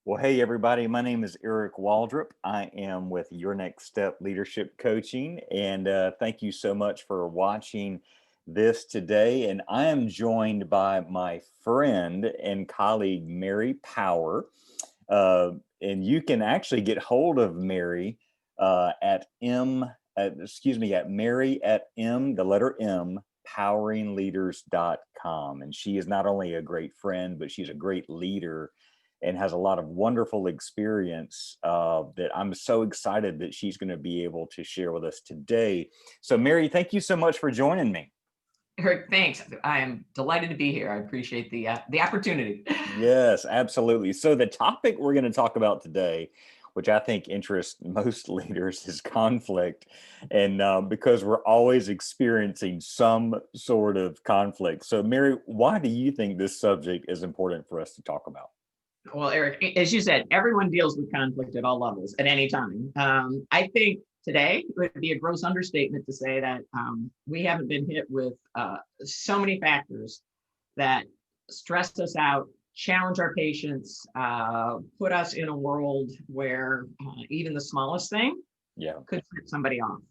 Well, hey, everybody. My name is Eric Waldrop. I am with Your Next Step Leadership Coaching. And thank you so much for watching this today. And I am joined by my friend and colleague, Mary Power. And you can actually get hold of Mary at Mary at M, the letter M, poweringleaders.com. And she is not only a great friend, but she's a great leader and has a lot of wonderful experience that I'm so excited that she's going to be able to share with us today. So Mary, thank you so much for joining me. Eric, thanks. I am delighted to be here. I appreciate the opportunity. Yes, absolutely. So the topic we're going to talk about today, which I think interests most leaders, is conflict. And because we're always experiencing some sort of conflict. So Mary, why do you think this subject is important for us to talk about? Well, Eric, as you said, everyone deals with conflict at all levels at any time. I think today it would be a gross understatement to say that we haven't been hit with so many factors that stress us out, challenge our patience, put us in a world where even the smallest thing could set somebody off.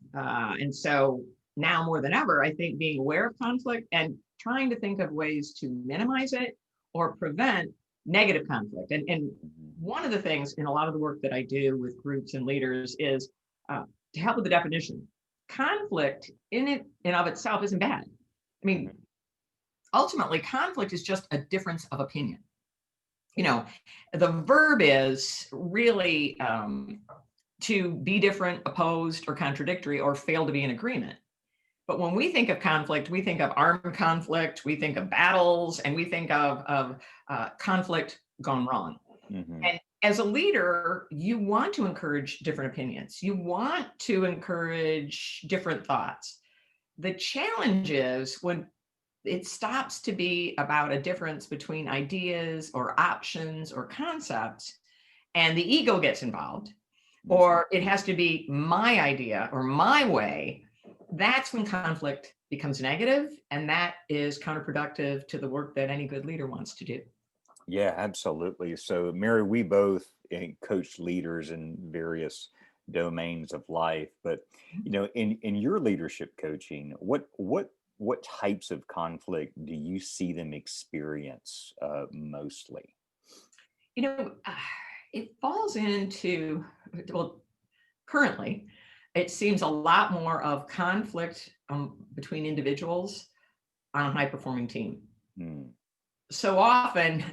And so now more than ever, I think being aware of conflict and trying to think of ways to minimize it or prevent negative conflict. And one of the things in a lot of the work that I do with groups and leaders is to help with the definition. Conflict in it and of itself isn't bad. I mean, ultimately, conflict is just a difference of opinion. You know, the verb is really to be different, opposed, or contradictory, or fail to be in agreement. But when we think of conflict, we think of armed conflict, we think of battles, and we think of conflict gone wrong. And as a leader, you want to encourage different opinions. You want to encourage different thoughts. The challenge is when it stops to be about a difference between ideas or options or concepts, and the ego gets involved, or it has to be my idea or my way. That's when conflict becomes negative, and that is counterproductive to the work that any good leader wants to do. Yeah, absolutely. So Mary, we both coach leaders in various domains of life, but in your leadership coaching, what types of conflict do you see them experience mostly? It falls into, well, currently, it seems a lot more of conflict between individuals on a high-performing team. So often,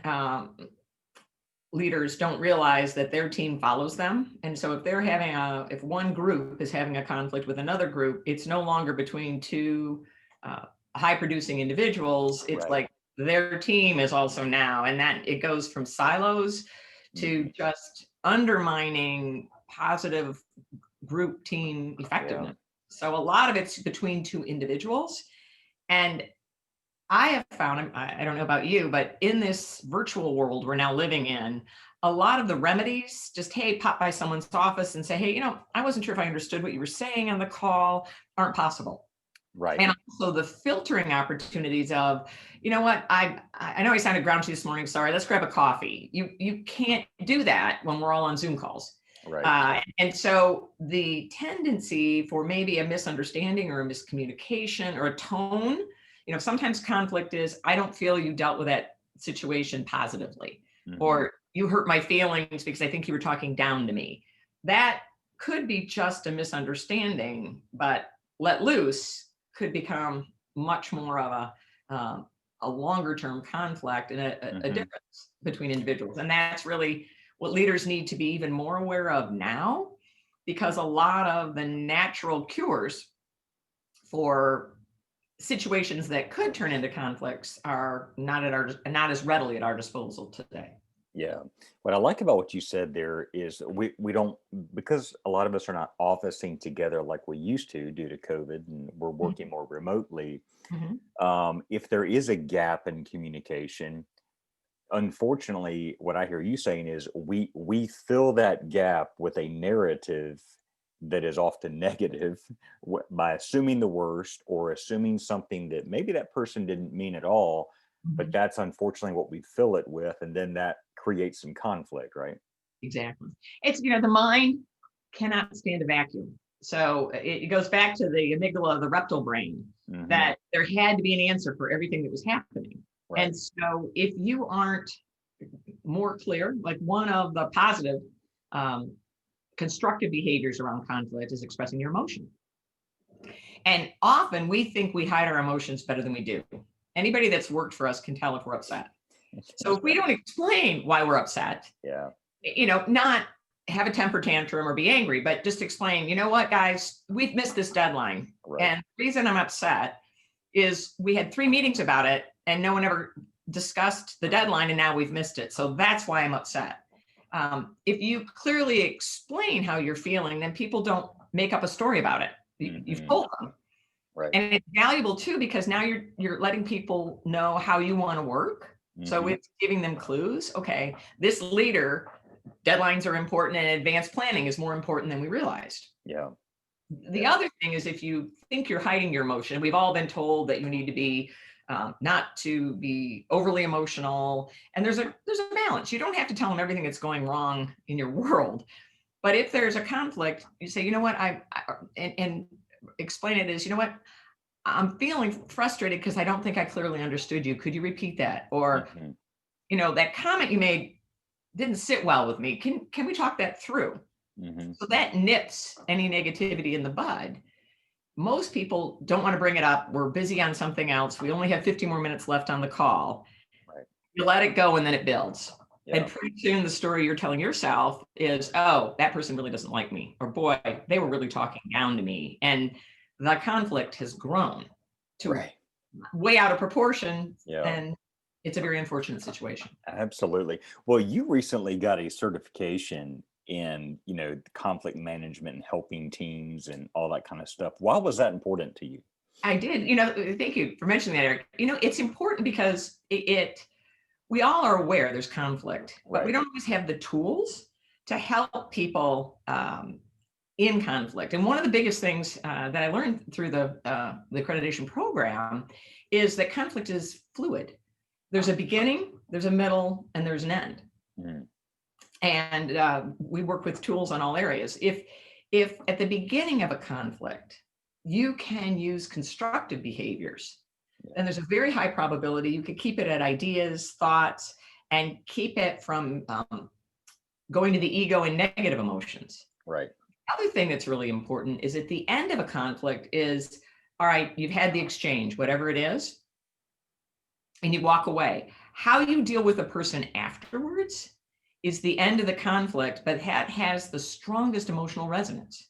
leaders don't realize that their team follows them. And so if one group is having a conflict with another group, it's no longer between two high-producing individuals. It's like their team is also now, and that it goes from silos to just undermining positive group team effectiveness. So a lot of it's between two individuals. And I have found, I don't know about you, but in this virtual world we're now living in, a lot of the remedies, just, hey, pop by someone's office and say, hey, I wasn't sure if I understood what you were saying on the call, aren't possible. Right. And also the filtering opportunities of, you know what, I know I sounded grouchy this morning, sorry, let's grab a coffee. You can't do that when we're all on Zoom calls. Right. And so the tendency for maybe a misunderstanding or a miscommunication or a tone, sometimes conflict is, I don't feel you dealt with that situation positively, or you hurt my feelings because I think you were talking down to me. That could be just a misunderstanding, but let loose could become much more of a longer term conflict and a difference between individuals. And that's really what leaders need to be even more aware of now, because a lot of the natural cures for situations that could turn into conflicts are not as readily at our disposal today. Yeah. What I like about what you said there is we don't, because a lot of us are not officing together like we used to due to COVID, and we're working more remotely. If there is a gap in communication, unfortunately, what I hear you saying is we fill that gap with a narrative that is often negative by assuming the worst or assuming something that maybe that person didn't mean at all, but that's unfortunately what we fill it with, and then that creates some conflict, right? Exactly. It's, the mind cannot stand a vacuum. So it goes back to the amygdala, the reptile brain, that there had to be an answer for everything that was happening. Right. And so if you aren't more clear, like one of the positive constructive behaviors around conflict is expressing your emotion. And often we think we hide our emotions better than we do. Anybody that's worked for us can tell if we're upset. So if we don't explain why we're upset, not have a temper tantrum or be angry, but just explain, you know what, guys, we've missed this deadline. Right. And the reason I'm upset is we had 3 meetings about it and no one ever discussed the deadline and now we've missed it. So that's why I'm upset. If you clearly explain how you're feeling, then people don't make up a story about it. You've told them. Right. And it's valuable too, because now you're letting people know how you want to work. So it's giving them clues. Okay, this leader, deadlines are important and advanced planning is more important than we realized. Yeah. The other thing is, if you think you're hiding your emotion, we've all been told that you need to be not to be overly emotional. And there's a balance. You don't have to tell them everything that's going wrong in your world. But if there's a conflict, you say, you know what, and explain it as, you know what, I'm feeling frustrated because I don't think I clearly understood you. Could you repeat that? Or, that comment you made didn't sit well with me. Can we talk that through? So that nips any negativity in the bud. Most people don't want to bring it up. We're busy on something else. We only have 50 more minutes left on the call. Right. You let it go and then it builds. Yeah. And pretty soon the story you're telling yourself is, oh, that person really doesn't like me. Or boy, they were really talking down to me. And the conflict has grown to way out of proportion. And it's a very unfortunate situation. Absolutely. Well, you recently got a certification in, conflict management and helping teams and all that kind of stuff. Why was that important to you? I did. Thank you for mentioning that, Eric. It's important because we all are aware there's conflict, but we don't always have the tools to help people in conflict. And one of the biggest things that I learned through the accreditation program is that conflict is fluid. There's a beginning, there's a middle, and there's an end. And we work with tools on all areas. If at the beginning of a conflict, you can use constructive behaviors, and there's a very high probability you could keep it at ideas, thoughts, and keep it from going to the ego and negative emotions. Right. The other thing that's really important is at the end of a conflict is, all right, you've had the exchange, whatever it is, and you walk away. How you deal with a person afterwards is the end of the conflict, but that has the strongest emotional resonance.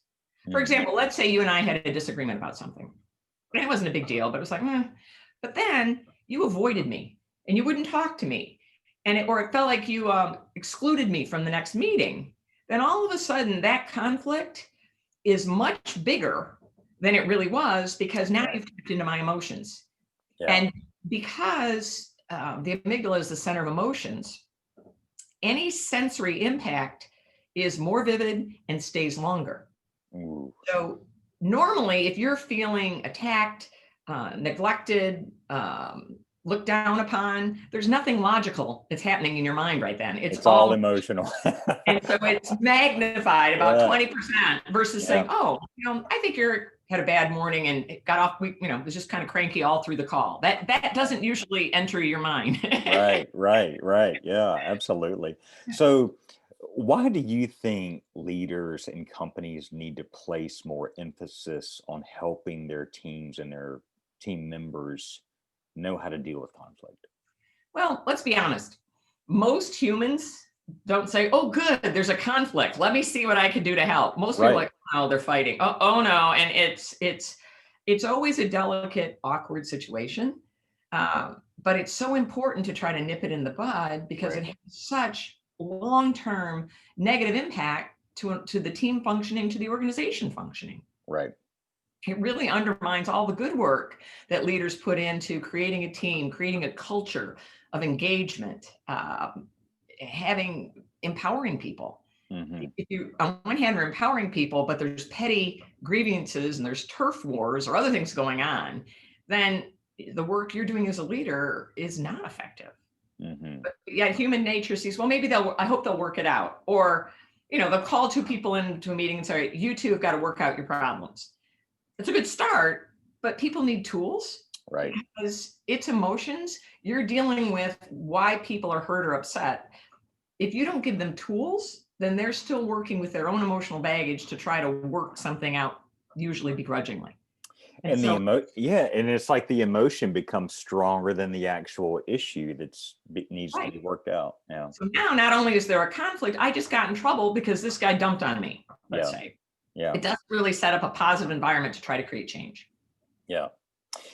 For example, let's say you and I had a disagreement about something. It wasn't a big deal, but it was like, But then you avoided me and you wouldn't talk to me. And it felt like you excluded me from the next meeting. Then all of a sudden that conflict is much bigger than it really was, because now you've tapped into my emotions. And because the amygdala is the center of emotions, any sensory impact is more vivid and stays longer. So normally, if you're feeling attacked, neglected, looked down upon, there's nothing logical that's happening in your mind right then. It's all emotional. And so it's magnified about 20% versus saying, oh, I think you're had a bad morning and it got off, was just kind of cranky all through the call. That doesn't usually enter your mind. Right. Yeah, absolutely. So why do you think leaders and companies need to place more emphasis on helping their teams and their team members know how to deal with conflict? Well, let's be honest. Most humans don't say, oh, good, there's a conflict. Let me see what I can do to help. Most people are like, oh, they're fighting. Oh no. And it's always a delicate, awkward situation. But it's so important to try to nip it in the bud, because it has such long-term negative impact to the team functioning, to the organization functioning. Right. It really undermines all the good work that leaders put into creating a team, creating a culture of engagement, empowering people. If you, on one hand, are empowering people, but there's petty grievances and there's turf wars or other things going on, then the work you're doing as a leader is not effective. Hmm. Yeah, human nature sees, well, maybe I hope they'll work it out. Or, they'll call two people into a meeting and say, you two have got to work out your problems. It's a good start, but people need tools Right. because it's emotions. You're dealing with why people are hurt or upset. If you don't give them tools, then they're still working with their own emotional baggage to try to work something out, usually begrudgingly. And And so, yeah, and it's like the emotion becomes stronger than the actual issue needs to right. be worked out. Yeah. So now not only is there a conflict, I just got in trouble because this guy dumped on me, let's Yeah. say. Yeah. It doesn't really set up a positive environment to try to create change. Yeah.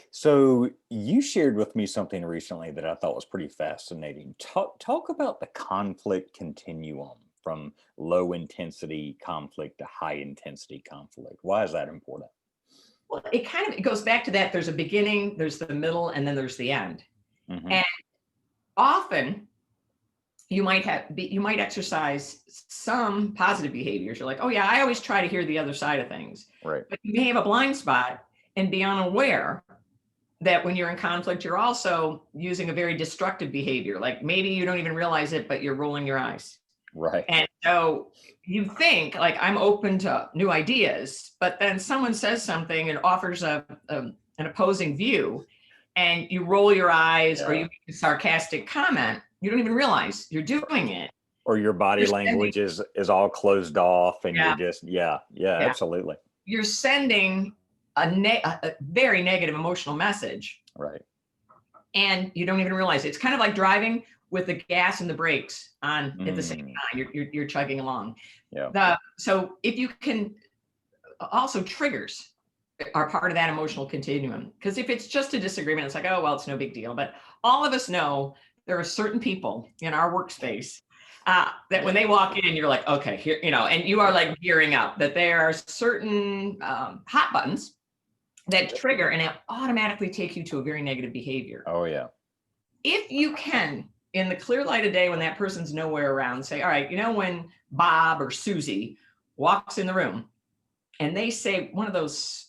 So you shared with me something recently that I thought was pretty fascinating. Talk about the conflict continuum from low intensity conflict to high intensity conflict. Why is that important? Well, it goes back to that. There's a beginning, there's the middle, and then there's the end. Hmm. And often you might exercise some positive behaviors. You're like, oh yeah, I always try to hear the other side of things. Right. But you may have a blind spot and be unaware that when you're in conflict, you're also using a very destructive behavior. Like maybe you don't even realize it, but you're rolling your eyes. Right. And so you think like, I'm open to new ideas, but then someone says something and offers an opposing view, and you roll your eyes or you Yeah. make a sarcastic comment. You don't even realize you're doing it. Or your body You're sending, language is all closed off and you're yeah, just, yeah, yeah, yeah. absolutely. You're sending a very negative emotional message, Right. and you don't even realize it. It's kind of like driving with the gas and the brakes on at the same Mm, time. You're chugging along. yeah. So if you can, also triggers are part of that emotional continuum. Because if it's just a disagreement, it's like, oh well, it's no big deal. But all of us know there are certain people in our workspace that when they walk in, you're like, okay, here, and you are like gearing up. That there are certain hot buttons that trigger and it automatically take you to a very negative behavior. Oh yeah. If you can, in the clear light of day, when that person's nowhere around, say, all right, when Bob or Susie walks in the room and they say one of those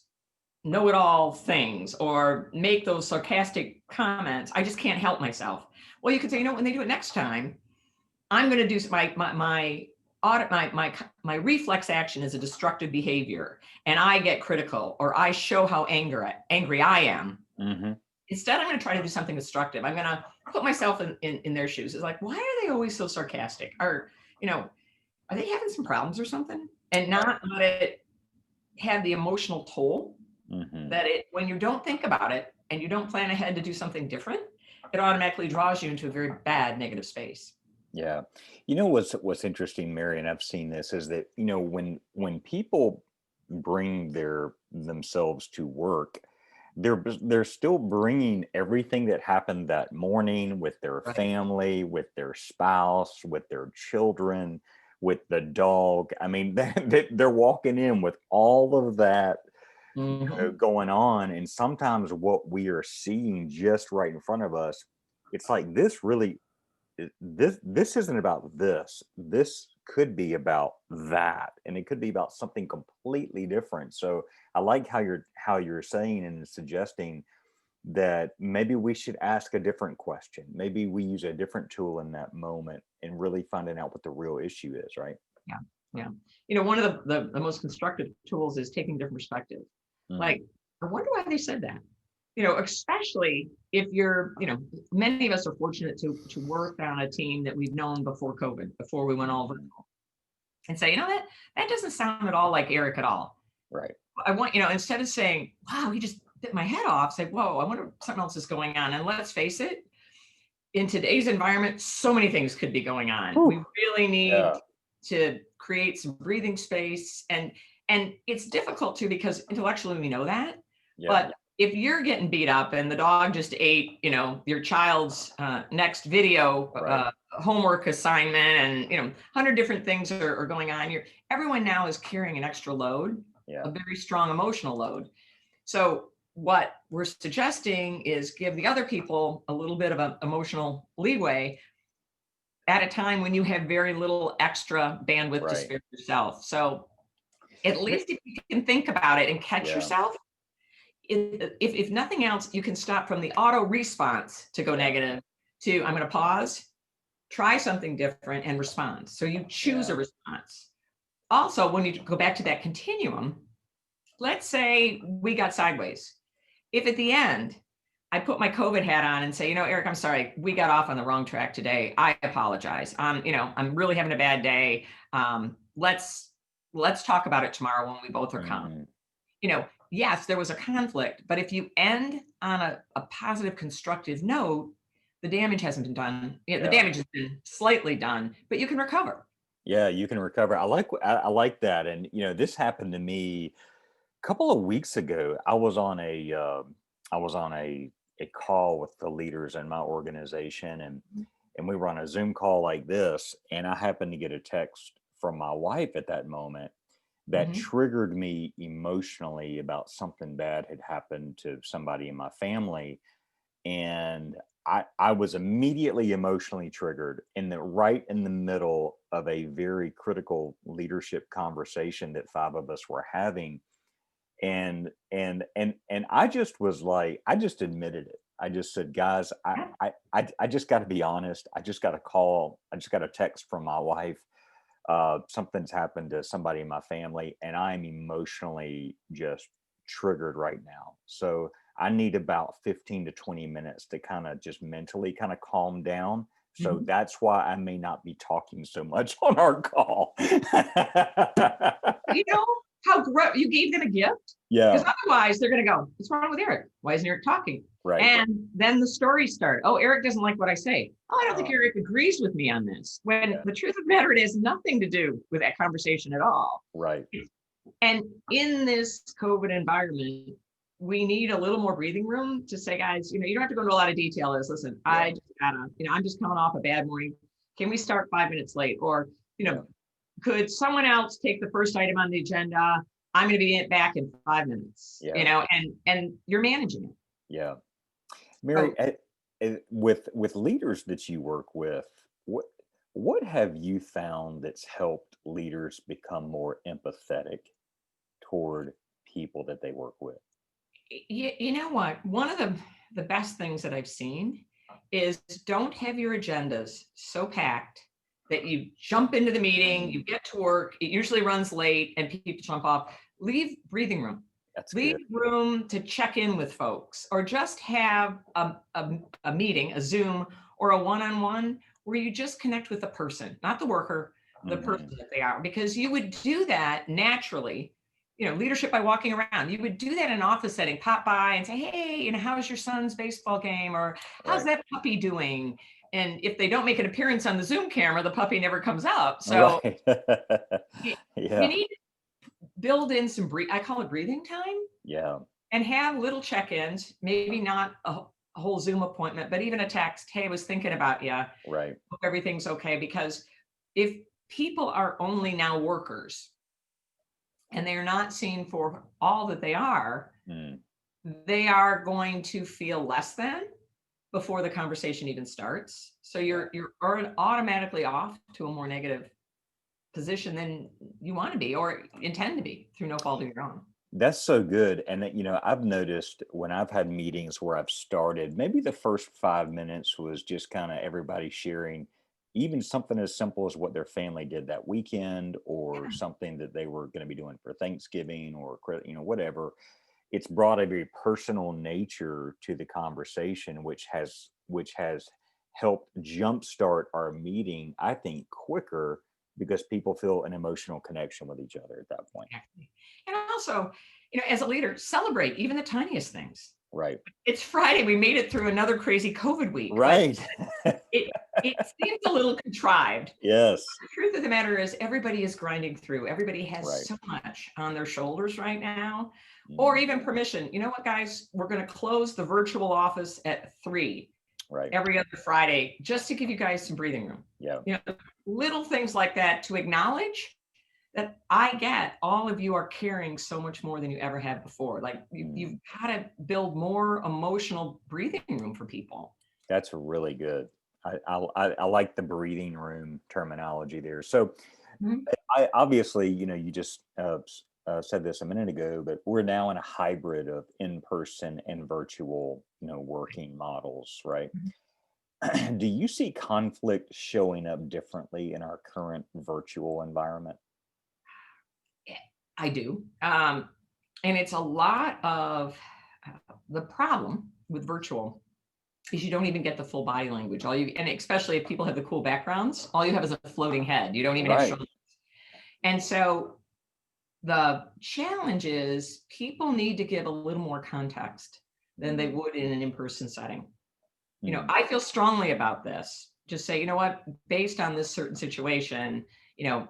know-it-all things or make those sarcastic comments, I just can't help myself. Well, you could say, when they do it next time, I'm going to do my reflex action is a destructive behavior, and I get critical or I show how angry I am. Mm-hmm. Instead, I'm going to try to do something destructive. I'm going to put myself in their shoes. It's like, why are they always so sarcastic? Or, are they having some problems or something? And not let it have the emotional toll that when you don't think about it and you don't plan ahead to do something different, it automatically draws you into a very bad negative space. Yeah. What's interesting, Mary, and I've seen this, is that, when people bring themselves to work, they're still bringing everything that happened that morning with their Right. family, with their spouse, with their children, with the dog. I mean, they're walking in with all of that going on. And sometimes what we are seeing just right in front of us, it's like this isn't about this could be about that, and it could be about something completely different. So I like how you're saying and suggesting that maybe we should ask a different question, maybe we use a different tool in that moment and really finding out what the real issue is, right? Yeah. Yeah. One of the most constructive tools is taking different perspective. Mm, Like, I wonder why they said that. Especially if many of us are fortunate to work on a team that we've known before COVID, before we went all virtual, and say, that doesn't sound at all like Eric at all. right. I want, instead of saying, wow, he just bit my head off, say, whoa, I wonder if something else is going on. And let's face it, in today's environment, so many things could be going on. Whew. We really need Yeah. to create some breathing space. And it's difficult too, because intellectually we know that. Yeah. But if you're getting beat up and the dog just ate, your child's next video Right. homework assignment, and 100 different things are going on, everyone now is carrying an extra load, Yeah. a very strong emotional load. So what we're suggesting is give the other people a little bit of an emotional leeway at a time when you have very little extra bandwidth to Right. spare yourself. So at least if you can think about it and catch Yeah. yourself, if nothing else, you can stop from the auto response to go negative to, I'm going to pause, try something different, and respond. So you choose Yeah. a response. Also, when you go back to that continuum, let's say we got sideways. If at the end, I put my COVID hat on and say, Eric, I'm sorry, we got off on the wrong track today. I apologize. I'm really having a bad day. Let's talk about it tomorrow when we both are calm. Yes, there was a conflict, but if you end on a positive, constructive note, the damage hasn't been done. The damage has been slightly done, but you can recover. Yeah, you can recover. I like that. And this happened to me a couple of weeks ago. I was on a call with the leaders in my organization, and we were on a Zoom call like this, and I happened to get a text from my wife at that moment that triggered me emotionally about something bad had happened to somebody in my family. And I was immediately emotionally triggered right in the middle of a very critical leadership conversation that five of us were having. And I just was like, I just admitted it. I just said, guys, I just got to be honest. I just got a call. I just got a text from my wife. Something's happened to somebody in my family, and I'm emotionally just triggered right now. So I need about 15 to 20 minutes to kind of just mentally kind of calm down. So that's why I may not be talking so much on our call. How you gave them a gift? Yeah. Because otherwise they're going to go, what's wrong with Eric? Why isn't Eric talking? Right. And then the stories start. Oh, Eric doesn't like what I say. Oh, I don't think Eric agrees with me on this. When the truth of the matter, it has nothing to do with that conversation at all. Right. And in this COVID environment, we need a little more breathing room to say, guys, you don't have to go into a lot of detail. Listen, I just gotta, I'm just coming off a bad morning. Can we start 5 minutes late? Or, could someone else take the first item on the agenda? I'm going to be back in 5 minutes, and you're managing it. Yeah. Mary, with leaders that you work with, what have you found that's helped leaders become more empathetic toward people that they work with? You know what? One of the best things that I've seen is don't have your agendas so packed that you jump into the meeting, you get to work, it usually runs late and people jump off. Leave breathing room. Leave room to check in with folks, or just have a meeting, a Zoom or a one-on-one where you just connect with the person, not the worker, the person that they are, because you would do that naturally. Leadership by walking around. You would do that in an office setting, pop by and say, hey, how's your son's baseball game? Or how's that puppy doing? And if they don't make an appearance on the Zoom camera, the puppy never comes up. So you need to build in some I call it breathing time. Yeah. And have little check-ins, maybe not a whole Zoom appointment, but even a text. Hey, I was thinking about you. Right. Hope everything's okay. Because if people are only now workers and they're not seen for all that they are going to feel less than before the conversation even starts. So you're automatically off to a more negative position than you want to be or intend to be through no fault of your own. That's so good. And I've noticed when I've had meetings where I've started, maybe the first 5 minutes was just kind of everybody sharing even something as simple as what their family did that weekend, or something that they were going to be doing for Thanksgiving, or whatever. It's brought a very personal nature to the conversation, which has helped jumpstart our meeting, I think, quicker, because people feel an emotional connection with each other at that point. Exactly. And also, as a leader, celebrate even the tiniest things. Right. It's Friday. We made it through another crazy COVID week. Right. It seems a little contrived. Yes. The truth of the matter is everybody is grinding through. Everybody has so much on their shoulders right now, or even permission. You know what, guys? We're going to close the virtual office at 3 every other Friday, just to give you guys some breathing room. Yeah. Little things like that to acknowledge that I get all of you are caring so much more than you ever have before. Like you've got to build more emotional breathing room for people. That's really good. I like the breathing room terminology there. So I obviously, you just said this a minute ago, but we're now in a hybrid of in-person and virtual, working models, right? Do you see conflict showing up differently in our current virtual environment? I do. And it's a lot of the problem with virtual is you don't even get the full body language. And especially if people have the cool backgrounds, all you have is a floating head. You don't even have Right. shoulders. And so the challenge is people need to give a little more context than they would in an in-person setting. Mm. I feel strongly about this. Just say, you know what, based on this certain situation, you know,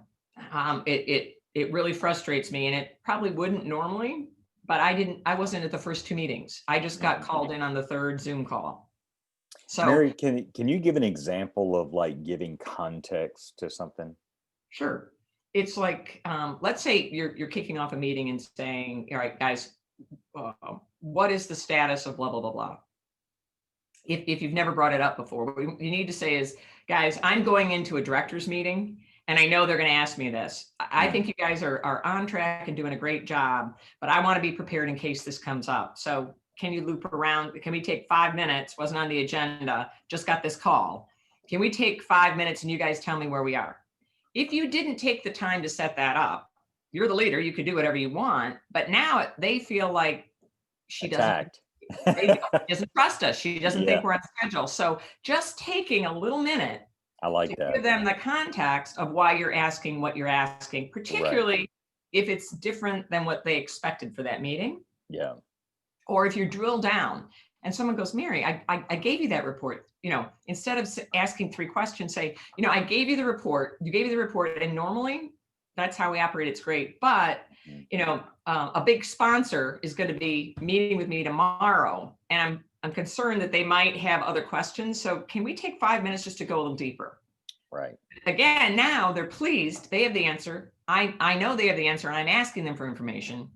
it really frustrates me, and it probably wouldn't normally, but I wasn't at the first two meetings. I just got Mhm. called in on the third Zoom call. So Mary, can you give an example of like giving context to something? sure, it's like let's say you're kicking off a meeting and saying, all right, guys, what is the status of blah blah blah blah. If you've never brought it up before, what you need to say is, guys, I'm going into a director's meeting and I know they're going to ask me this. I Mm. think you guys are on track and doing a great job, but I want to be prepared in case this comes up. So can you loop around? Can we take 5 minutes? Wasn't on the agenda, just got this call. Can we take 5 minutes and you guys tell me where we are? If you didn't take the time to set that up, you're the leader, you could do whatever you want, but now they feel like she doesn't Attacked. she doesn't trust us. She doesn't Yeah, think we're on schedule. So just taking a little minute I to like that. give them the context of why you're asking what you're asking, Right. particularly if it's different than what they expected for that meeting, Yeah. or if you drill down and someone goes, Mary, I gave you that report. Instead of asking three questions, say, I gave you the report. You gave me the report, and normally that's how we operate. It's great, but Mm. a big sponsor is going to be meeting with me tomorrow, and I'm concerned that they might have other questions. So can we take 5 minutes just to go a little deeper? Right. Again, now they're pleased. They have the answer. I know they have the answer, and I'm asking them for information,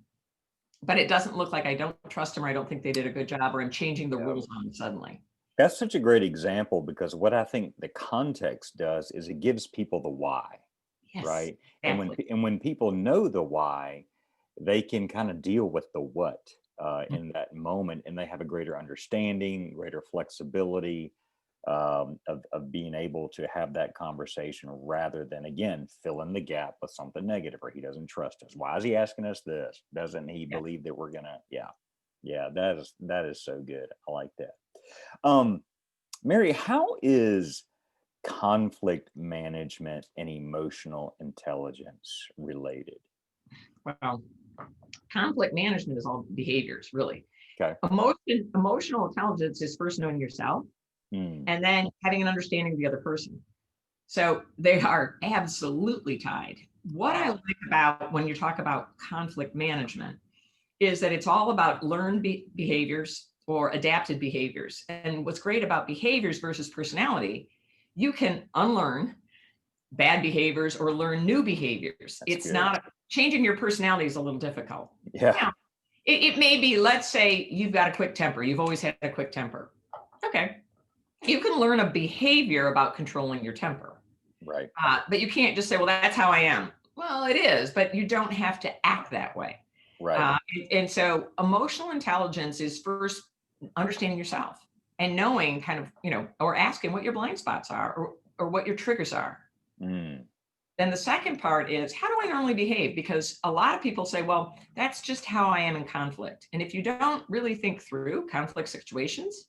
but it doesn't look like I don't trust them, or I don't think they did a good job, or I'm changing the Yeah. rules on them suddenly. That's such a great example because what I think the context does is it gives people the why, Yes, right? And exactly. when people know the why, they can kind of deal with the what Mm. in that moment, and they have a greater understanding, greater flexibility of being able to have that conversation rather than again fill in the gap with something negative or he doesn't trust us. Why is he asking us this? Doesn't he Yeah. believe that we're gonna? Yeah, yeah. That is so good. I like that. Um, Mary, how is conflict management and emotional intelligence related? Well, conflict management is all behaviors, really. Okay. Emotional intelligence is first knowing yourself Hmm. and then having an understanding of the other person. So they are absolutely tied. What I Wow. like about when you talk about conflict management is that it's all about learned behaviors or adapted behaviors. And what's great about behaviors versus personality, you can unlearn bad behaviors or learn new behaviors. That's It's good. not changing your personality is a little difficult. Yeah. Now, it may be, let's say you've got a quick temper. You've always had a quick temper. Okay. You can learn a behavior about controlling your temper, Right. but you can't just say, well, that's how I am. Well, it is, but you don't have to act that way. Right. And so emotional intelligence is first understanding yourself and knowing kind of, or asking what your blind spots are or what your triggers are. Mm. Then the second part is, how do I normally behave? Because a lot of people say, well, that's just how I am in conflict. And if you don't really think through conflict situations,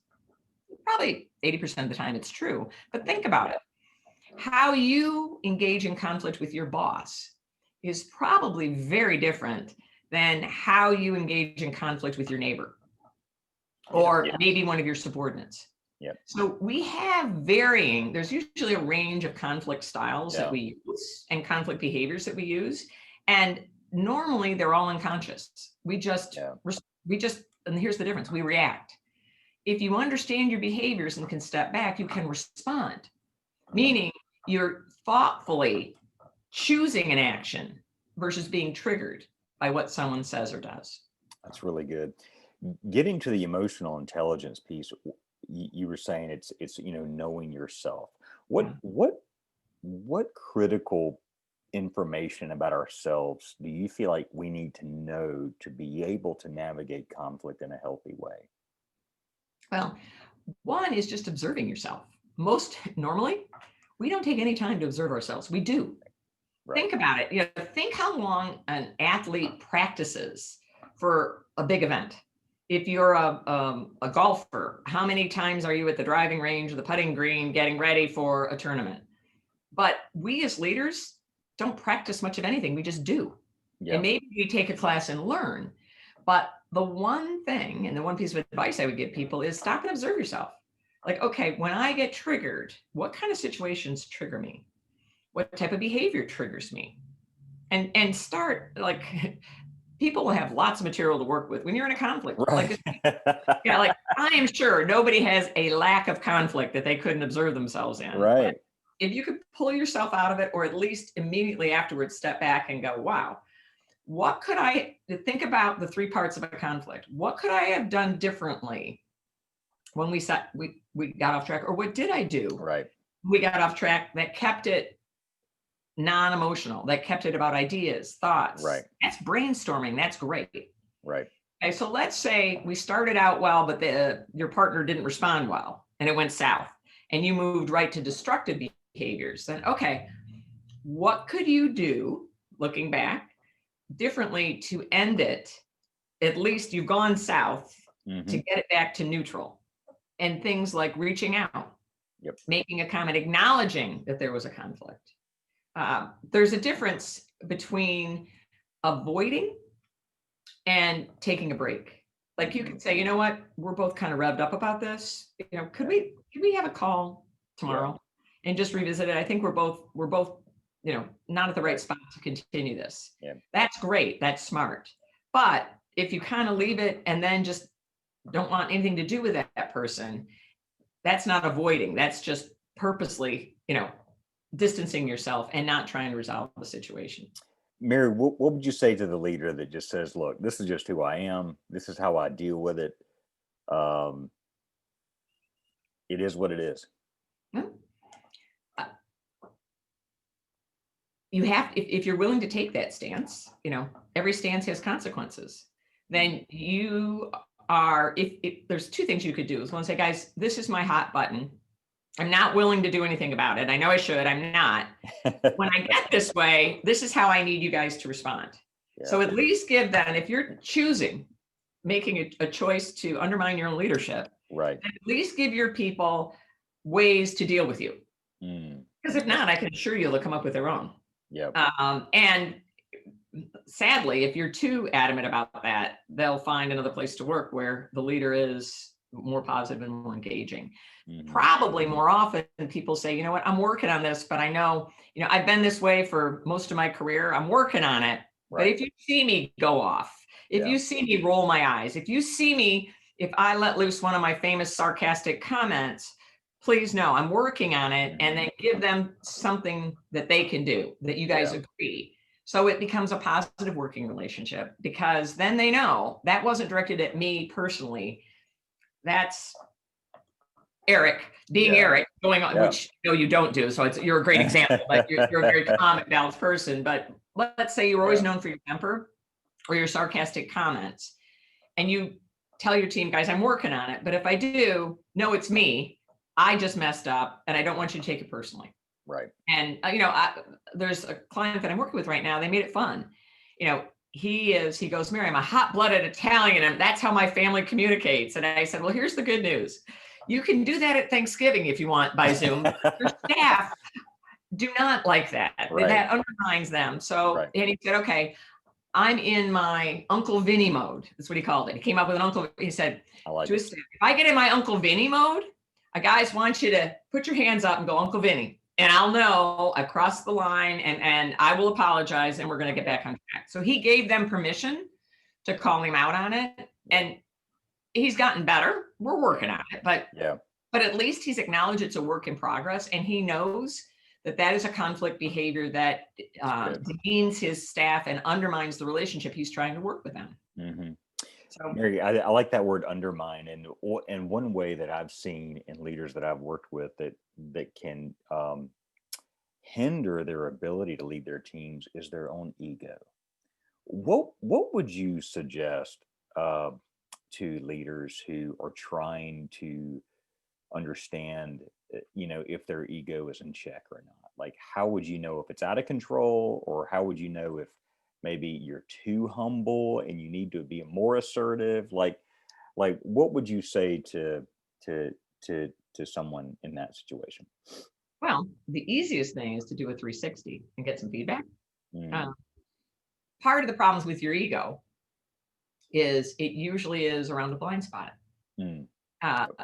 probably 80% of the time it's true. But think about Yeah. it. How you engage in conflict with your boss is probably very different than how you engage in conflict with your neighbor Yeah. or maybe one of your subordinates. Yeah. So we have varying, there's usually a range of conflict styles that Yeah. we use and conflict behaviors that we use. And normally they're all unconscious. Yeah. And here's the difference, we react. If you understand your behaviors and can step back, you can respond, Mm. meaning you're thoughtfully choosing an action versus being triggered by what someone says or does. That's really good. Getting to the emotional intelligence piece, you were saying it's knowing yourself. What Yeah. what what critical information about ourselves do you feel like we need to know to be able to navigate conflict in a healthy way? Well, one is just observing yourself. most normally, we don't take any time to observe ourselves. We do. Right. Think about it. Think how long an athlete practices for a big event. If you're a golfer, how many times are you at the driving range or the putting green getting ready for a tournament? But we as leaders don't practice much of anything. We just do. Yeah. And maybe we take a class and learn. But the one thing and the one piece of advice I would give people is stop and observe yourself. Like, okay, when I get triggered, what kind of situations trigger me? What type of behavior triggers me? And start, like, people will have lots of material to work with when you're in a conflict. Right. Like I am sure nobody has a lack of conflict that they couldn't observe themselves in. Right. But if you could pull yourself out of it, or at least immediately afterwards step back and go, wow, what could I think about the three parts of a conflict? What could I have done differently when we got off track? Or what did I do? Right. We got off track that kept it non-emotional, that kept it about ideas, thoughts. Right. That's brainstorming. That's great. Right. Okay, so let's say we started out well, but your partner didn't respond well and it went south and you moved right to destructive behaviors. Then, okay, what could you do, looking back, differently to end it? At least you've gone south to get it back to neutral. And things like reaching out, making a comment, acknowledging that there was a conflict. There's a difference between avoiding and taking a break. Like you could say, you know what, we're both kind of revved up about this. Could we have a call tomorrow and just revisit it? I think we're both, not at the right spot to continue this. Yeah. That's great. That's smart. But if you kind of leave it and then just don't want anything to do with that person, that's not avoiding. That's just purposely, distancing yourself and not trying to resolve the situation. Mary, what would you say to the leader that just says, look, this is just who I am. This is how I deal with it. It is what it is. You have, if you're willing to take that stance, every stance has consequences. Then you are, if there's two things you could do is one, say, guys, this is my hot button. I'm not willing to do anything about it. I know I should, I'm not. When I get this way, this is how I need you guys to respond. Yeah. So at least give them, if you're making a choice to undermine your own leadership, right, at least give your people ways to deal with you. Because if not, I can assure you they'll come up with their own. Yeah. And sadly, if you're too adamant about that, they'll find another place to work where the leader is more positive and more engaging. Probably more often people say, you know what, I'm working on this, but I know, I've been this way for most of my career. I'm working on it. Right. But if you see me go off, if you see me roll my eyes, if you see me, if I let loose one of my famous sarcastic comments, please know I'm working on it, and then give them something that they can do that you guys agree. So it becomes a positive working relationship, because then they know that wasn't directed at me personally. That's Eric being Eric going on, which you don't do. So you're a great example. Like you're a very calm and balanced person. But let's say you were always known for your temper or your sarcastic comments, and you tell your team, guys, I'm working on it. But if I do, no, it's me. I just messed up, and I don't want you to take it personally. Right. And there's a client that I'm working with right now. They made it fun. He goes, Mary, I'm a hot-blooded Italian, and that's how my family communicates. And I said, well, here's the good news. You can do that at Thanksgiving if you want by Zoom. Your staff do not like that. Right. That undermines them. So, and he said, okay, I'm in my Uncle Vinny mode. That's what he called it. He came up with an Uncle. He said, if I get in my Uncle Vinny mode, I guys want you to put your hands up and go, Uncle Vinny. And I'll know I crossed the line, and I will apologize, and we're going to get back on track. So he gave them permission to call him out on it. And he's gotten better. We're working on it, but at least he's acknowledged it's a work in progress, and he knows that is a conflict behavior that demeans his staff and undermines the relationship he's trying to work with them. So, Mary, I like that word undermine, and one way that I've seen in leaders that I've worked with that can hinder their ability to lead their teams is their own ego. What would you suggest to leaders who are trying to understand if their ego is in check or not? Like, how would you know if it's out of control, or how would you know if maybe you're too humble and you need to be more assertive? Like what would you say to to someone in that situation? Well, the easiest thing is to do a 360 and get some feedback. Mm, Uh, Part of the problems with your ego is it usually is around the blind spot. mm,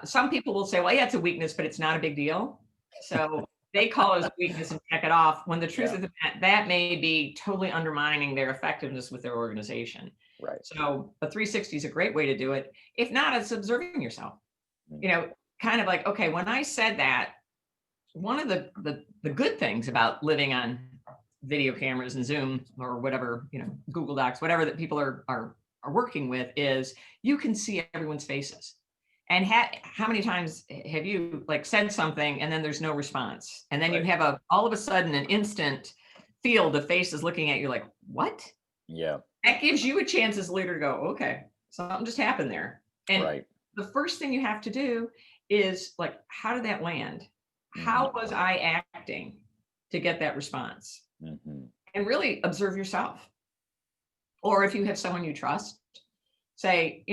Some people will say, well, yeah, it's a weakness, but it's not a big deal. So they call it a weakness and check it off, when the truth yeah, is that may be totally undermining their effectiveness with their organization. right. So a 360 is a great way to do it. If not, it's observing yourself. Mm, You know, kind of like, okay, when I said that, one of the good things about living on video cameras and Zoom or whatever, Google Docs, whatever that people are working with, is you can see everyone's faces. And how many times have you like said something and then there's no response, and then you right. have all of a sudden an instant field of faces looking at you like, what? Yeah, That gives you a chance as a leader to go, okay, something just happened there. And right. the first thing you have to do is like, how did that land? Hmm. How was I acting to get that response? Hmm. And really observe yourself. Or if you have someone you trust, say,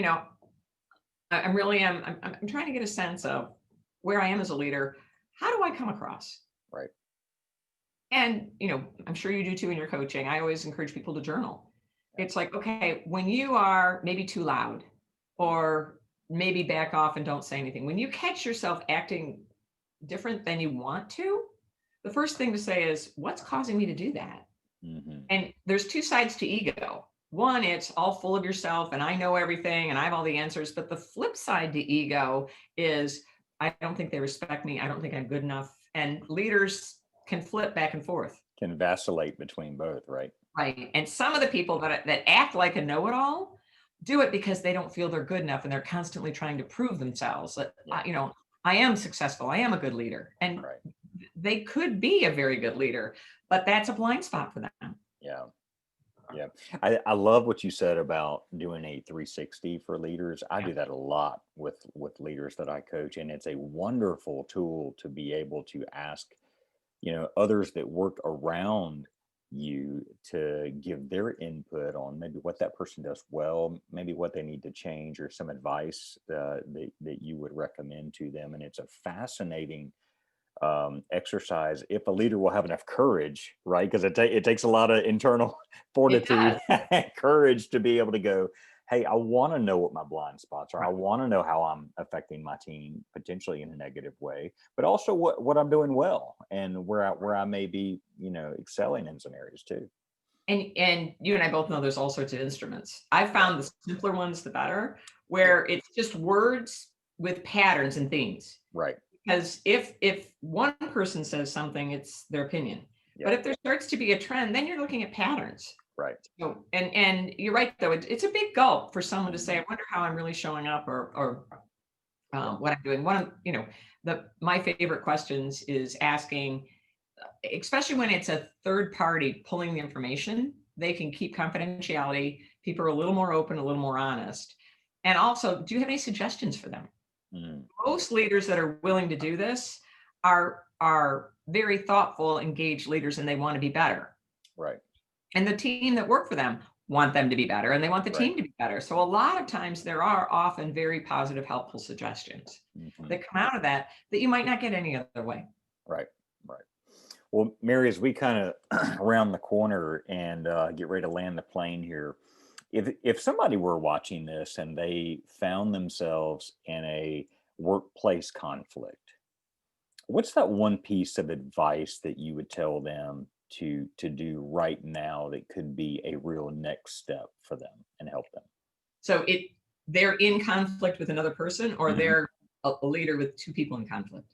I'm really I'm trying to get a sense of where I am as a leader. How do I come across? Right. And I'm sure you do too in your coaching. I always encourage people to journal. Yeah. It's like, okay, when you are maybe too loud, or maybe back off and don't say anything, when you catch yourself acting different than you want to, the first thing to say is, what's causing me to do that? Hmm. And there's two sides to ego. One, it's all full of yourself and I know everything and I have all the answers. But the flip side to ego is, I don't think they respect me. I don't think I'm good enough. And leaders can flip back and forth. Can vacillate between both, right? Right. And some of the people that act like a know-it-all do it because they don't feel they're good enough and they're constantly trying to prove themselves that, Yeah. I am successful. I am a good leader. And Right. they could be a very good leader, but that's a blind spot for them. Yeah. Yeah. I love what you said about doing a 360 for leaders. I Yeah. do that a lot with leaders that I coach, and it's a wonderful tool to be able to ask, others that work around you to give their input on maybe what that person does well, maybe what they need to change, or some advice that you would recommend to them. And it's a fascinating exercise if a leader will have enough courage, right? Because it takes a lot of internal It fortitude does. and courage to be able to go, hey, I want to know what my blind spots are. I Right. want to know how I'm affecting my team potentially in a negative way, but also what I'm doing well, and where I may be, excelling in some areas too. And you and I both know there's all sorts of instruments. I Yeah. found the simpler ones the better, Yeah. where it's just words with patterns and themes. Right. Because if one person says something, it's their opinion. But Yeah. if there starts to be a trend, then you're looking at patterns. Right. So, and you're right though, it's a big gulp for someone to say, Mhm. I wonder how I'm really showing up, or Yeah. what I'm doing. One of my favorite questions is asking, especially when it's a third party pulling the information, they can keep confidentiality. People are a little more open, a little more honest. And also, do you have any suggestions for them? Mm. Most leaders that are willing to do this are very thoughtful, engaged leaders, and they want to be better. Right. And the team that work for them want them to be better, and they want the Right. team to be better. So a lot of times there are often very positive, helpful suggestions Hmm. that come out of that you might not get any other way. Right. Right. Well, Mary, as we kind of round the corner and get ready to land the plane here, if somebody were watching this and they found themselves in a workplace conflict, what's that one piece of advice that you would tell them to do right now that could be a real next step for them and help them? So they're in conflict with another person, or Mhm. they're a leader with two people in conflict.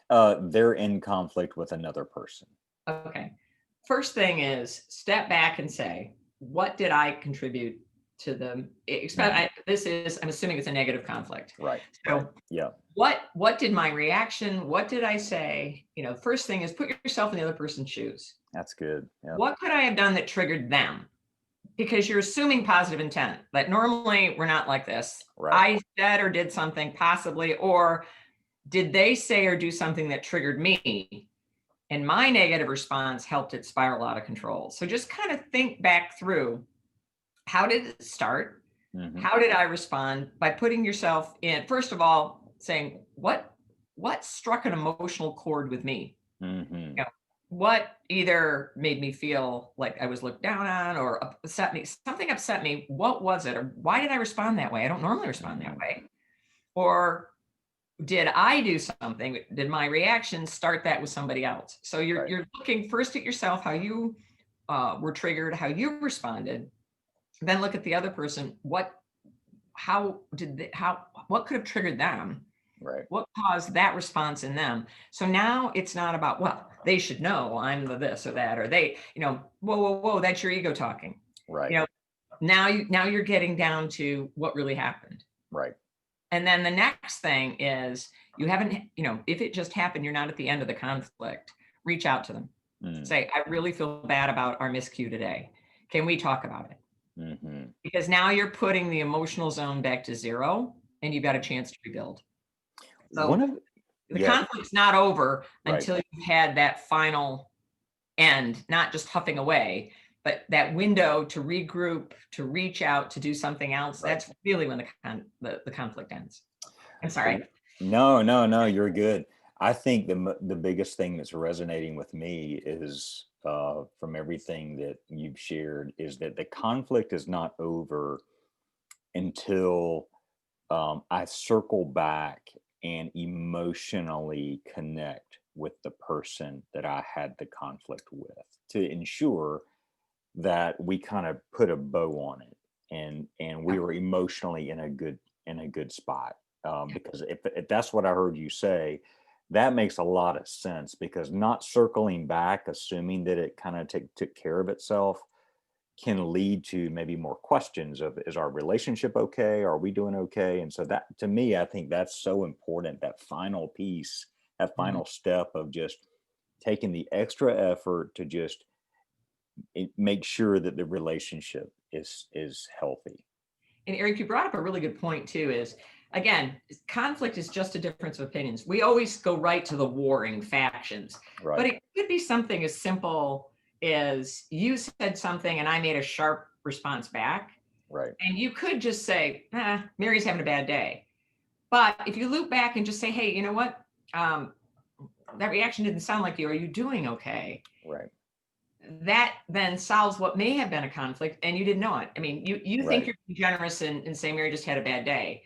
They're in conflict with another person. Okay. First thing is step back and say, what did I contribute to them? Mhm. I'm assuming it's a negative conflict. Right. Right. So Yeah. what did my reaction, what did I say? First thing is put yourself in the other person's shoes. That's good. Yeah. What could I have done that triggered them? Because you're assuming positive intent. But normally we're not like this. Right. I said or did something possibly, or did they say or do something that triggered me? And my negative response helped it spiral out of control. So just kind of think back through, how did it start? Mm-hmm. How did I respond? By putting yourself in, first of all, saying, what struck an emotional chord with me? Mm-hmm. You know, what either made me feel like I was looked down on or upset me, something upset me. What was it? Or why did I respond that way? I don't normally respond that way. Or did I do something? Did my reaction start that with somebody else? So you're looking first at yourself, how you were triggered, how you responded, then look at the other person. What could have triggered them? Right. What caused that response in them? So now it's not about, well, they should know I'm the this or that, or they, whoa, that's your ego talking. Right. Now you're getting down to what really happened. Right. And then the next thing is, you haven't, if it just happened, you're not at the end of the conflict, reach out to them. Say, I really feel bad about our miscue today. Can we talk about it? Mm-hmm. Because now you're putting the emotional zone back to zero and you've got a chance to rebuild. So the conflict's not over until you've had that final end, not just huffing away, but that window to regroup, to reach out, to do something else. That's really when the conflict ends. I'm sorry. No, you're good. I think the biggest thing that's resonating with me is from everything that you've shared is that the conflict is not over until I circle back and emotionally connect with the person that I had the conflict with, to ensure that we kind of put a bow on it and we were emotionally in a good spot. Because if that's what I heard you say, that makes a lot of sense, because not circling back, assuming that it kind of took care of itself, can lead to maybe more questions of, is our relationship okay? Are we doing okay? And so that, to me, I think that's so important, that final piece, that final step of just taking the extra effort to just make sure that the relationship is healthy. And Eric, you brought up a really good point too, is again, conflict is just a difference of opinions. We always go right to the warring factions, but it could be something as simple as you said something and I made a sharp response back. Right. And you could just say, Mary's having a bad day. But if you loop back and just say, hey, you know what? That reaction didn't sound like you. Are you doing okay? Right. That then solves what may have been a conflict and you didn't know it. I mean, you think you're generous and say Mary just had a bad day.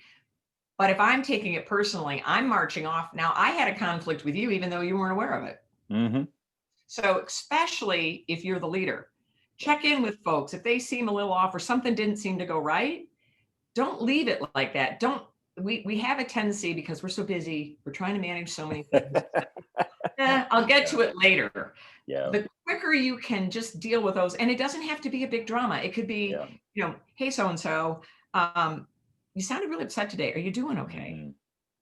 But if I'm taking it personally, I'm marching off. Now I had a conflict with you, even though you weren't aware of it. Mm-hmm. So especially if you're the leader, check in with folks. If they seem a little off or something didn't seem to go right, don't leave it like that. We have a tendency, because we're so busy, we're trying to manage so many things. I'll get to it later. Yeah. The quicker you can just deal with those, and it doesn't have to be a big drama. It could be, hey, so-and-so, you sounded really upset today. Are you doing okay?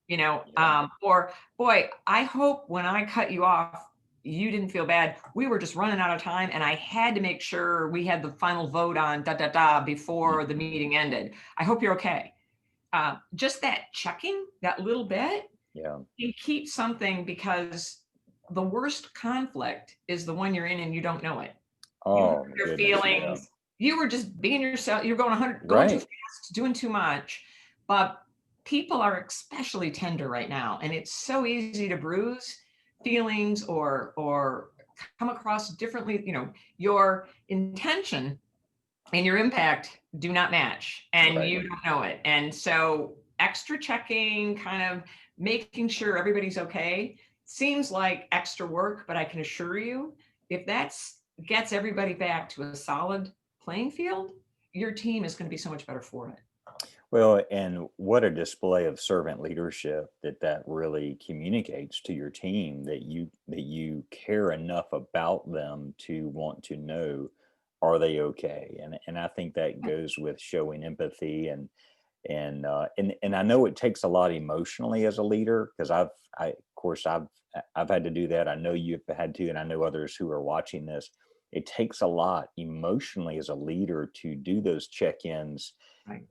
Mm-hmm. Or boy, I hope when I cut you off, you didn't feel bad. We were just running out of time and I had to make sure we had the final vote on before the meeting ended. I hope you're okay. Just that checking, that little bit, you keep something, because the worst conflict is the one you're in and you don't know it. Oh, Your feelings. You were just being yourself. You're going 100, going too fast, doing too much. But people are especially tender right now, and it's so easy to bruise feelings or come across differently. Your intention and your impact do not match, and you don't know it. And so extra checking, kind of making sure everybody's okay, seems like extra work, but I can assure you, if that's gets everybody back to a solid playing field, your team is going to be so much better for it. Well, and what a display of servant leadership that really communicates to your team, that you care enough about them to want to know, are they okay? And I think that goes with showing empathy and I know it takes a lot emotionally as a leader, because I've had to do that. I know you've had to, and I know others who are watching this. It takes a lot emotionally as a leader to do those check-ins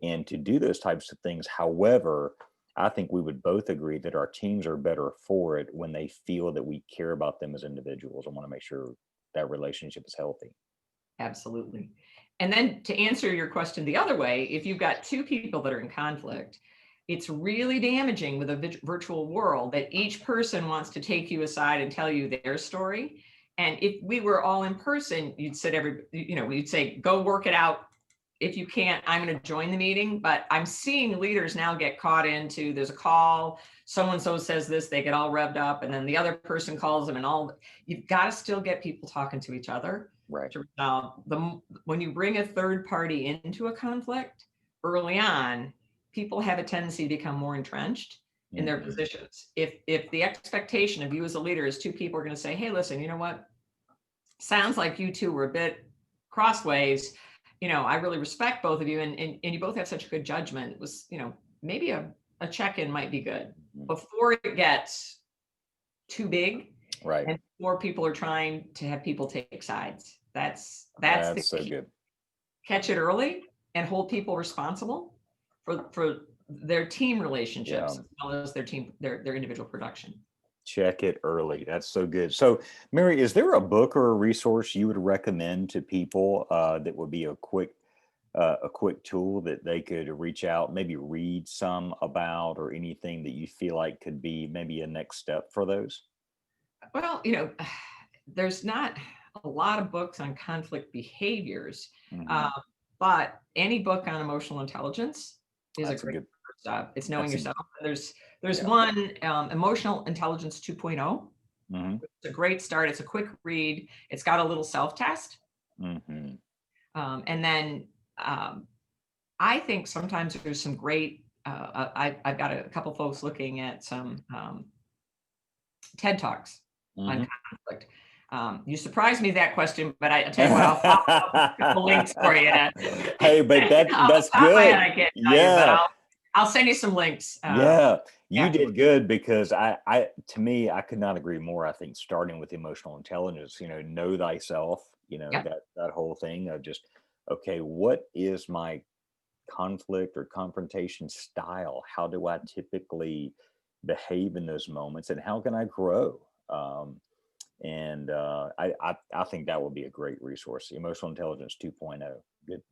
and to do those types of things. However, I think we would both agree that our teams are better for it when they feel that we care about them as individuals and want to make sure that relationship is healthy. Absolutely. And then to answer your question the other way, if you've got two people that are in conflict, it's really damaging with a virtual world that each person wants to take you aside and tell you their story. And if we were all in person, you'd we'd say, go work it out. If you can't, I'm going to join the meeting. But I'm seeing leaders now get caught into, there's a call, so-and-so says this, they get all revved up, and then the other person calls them, and you've got to still get people talking to each other. Right. To resolve when you bring a third party into a conflict early on, people have a tendency to become more entrenched in their positions. If the expectation of you as a leader is two people are going to say, hey, listen, you know what? Sounds like you two were a bit crossways. I really respect both of you, and you both have such good judgment. It was, maybe a check-in might be good before it gets too big. Right. And more people are trying to have people take sides. That's so good. Catch it early and hold people responsible for their team relationships as well as their individual production. Check it early. That's so good. So, Mary, is there a book or a resource you would recommend to people that would be a quick tool that they could reach out, maybe read some about, or anything that you feel like could be maybe a next step for those? Well, there's not a lot of books on conflict behaviors, but any book on emotional intelligence is a great step. It's knowing yourself. There's one, Emotional Intelligence 2.0. It's a great start. It's a quick read. It's got a little self-test. And then I think sometimes there's some great, I've got a couple folks looking at some TED Talks on conflict. You surprised me that question, but I tell you what, I'll pop up a couple links for you. Hey, but that's good. I can't tell you, but I'll send you some links. You did good, because to me, I could not agree more. I think starting with emotional intelligence, know thyself, that whole thing of just, okay, what is my conflict or confrontation style? How do I typically behave in those moments, and how can I grow? I think that would be a great resource. Emotional Intelligence 2.0.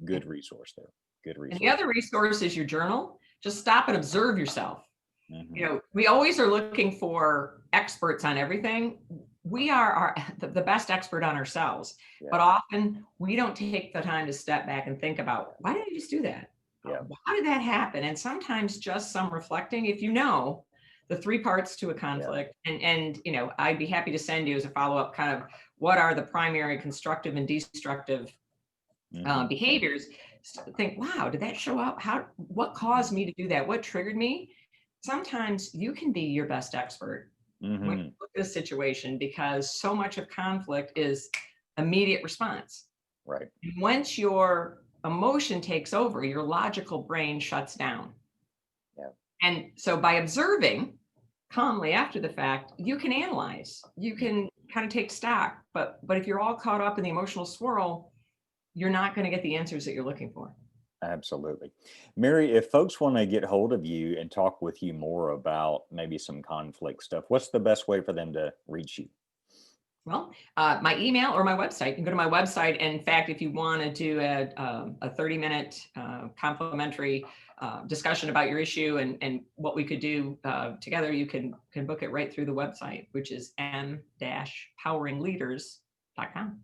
Good resource there. Good resource. And the other resource is your journal. Just stop and observe yourself. We always are looking for experts on everything. We are the best expert on ourselves, but often we don't take the time to step back and think about, why did I just do that? How did that happen? And sometimes just some reflecting, if the three parts to a conflict, and I'd be happy to send you as a follow-up kind of what are the primary constructive and destructive behaviors. Think, wow, did that show up? What caused me to do that? What triggered me? Sometimes you can be your best expert when you look at a situation, because so much of conflict is immediate response. Right. And once your emotion takes over, your logical brain shuts down. And so by observing calmly after the fact, you can analyze, you can kind of take stock, but if you're all caught up in the emotional swirl, you're not going to get the answers that you're looking for. Absolutely. Mary, if folks want to get hold of you and talk with you more about maybe some conflict stuff, what's the best way for them to reach you? Well, my email or my website. You can go to my website. And in fact, if you want to do a 30-minute complimentary discussion about your issue and what we could do together, you can book it right through the website, which is m-poweringleaders.com.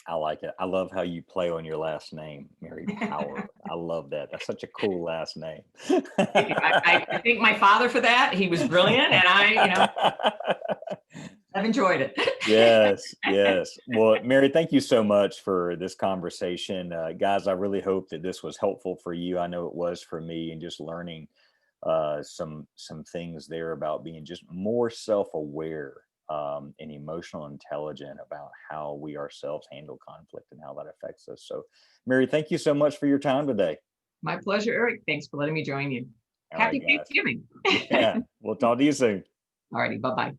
I like it. I love how you play on your last name, Mary Power. I love that. That's such a cool last name. I thank my father for that. He was brilliant, and I've enjoyed it. Yes. Well, Mary, thank you so much for this conversation. Guys, I really hope that this was helpful for you. I know it was for me, and just learning some things there about being just more self-aware and emotional intelligent about how we ourselves handle conflict and how that affects us. So, Mary, thank you so much for your time today. My pleasure, Eric. Thanks for letting me join you. Happy Thanksgiving. We'll talk to you soon. All righty. Bye-bye.